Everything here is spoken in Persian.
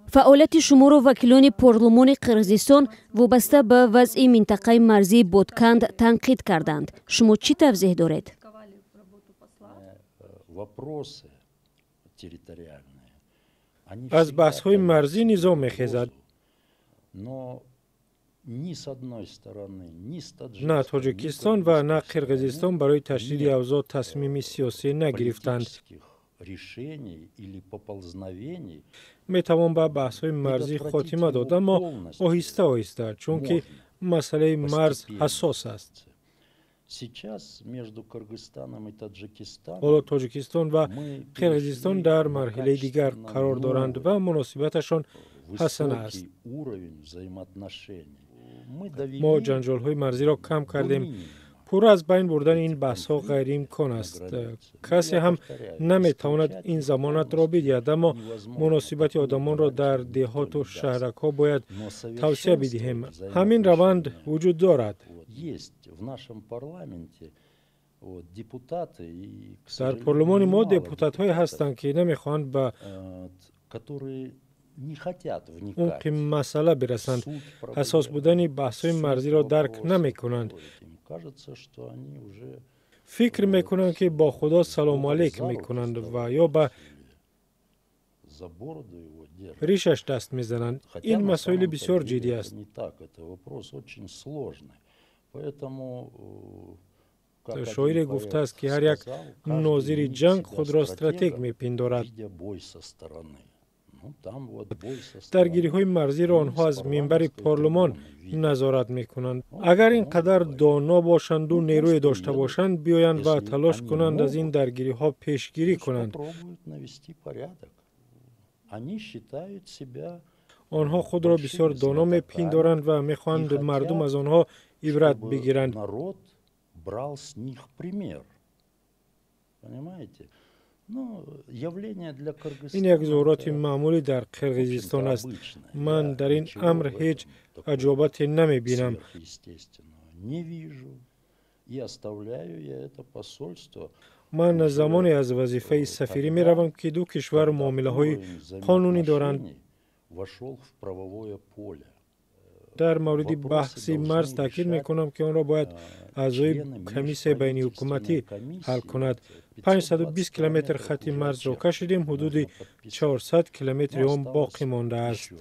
فعالیت شمار وکیلان پارلمان قرقیزستان وابسته به وضع منطقه مرزی بادکند تنقید کردند. شما چی توضیح دارید؟ از بحث‌های مرزی نزاع می‌خیزد. نه تاجیکستان و نه قرقیزستان برای تشدید اوضاع تصمیم سیاسی نگرفتند. میتوان به بحث‌های مرزی خاتمه داد، اما آهسته آهسته، چون که مسئله مرز حساس است. حالا تاجیکستان و قرقیزستان در مرحله دیگر قرار دارند و مناسبتشان حسن است. ما جنجال‌های مرزی را کم کردیم. پر از بین بردن این بحث‌ها غیر امکان است. کسی هم نمیتواند این ضمانت را بدهد، اما مناسبت آدمان را در دهات و شهرک‌ها باید توسعه بدهیم. همین روند وجود دارد. در پارلمان ما دپوتات‌های هستند که نمیخواهند به عمق مسئله برسند. حساس بودن بحث‌های مرزی را درک نمی‌کنند. فکر میکنند که با خدا سلام علیک میکنند و یا به ریشش دست میزنند. این مسائل بسیار جدی است. شاعر گفته است که هر یک ناظر جنگ خود را استراتژ میپندارد. درگیری‌های مرزی را آنها از منبر پارلمان نظارت می‌کنند. اگر اینقدر دانا باشند و نیروی داشته باشند، بیایند و تلاش کنند از این درگیری‌ها پیشگیری کنند. آنها خود را بسیار دانا می‌پندارند و می‌خواهند مردم از آنها عبرت بگیرند. این یک ظاهرات معمولی در قرقیزستان است. من در این امر هیچ عجابتی نمی بینم. من زمانی از وظیفه سفیری می روم که دو کشور معامله های قانونی دارند. در مورد بحث مرز تاکید می کنم که آن را باید اعضای کمیسیون بین حکومتی حل کند. 520 کیلومتر خط مرز را کشیدیم، حدود 400 کیلومتر آن باقی مانده است.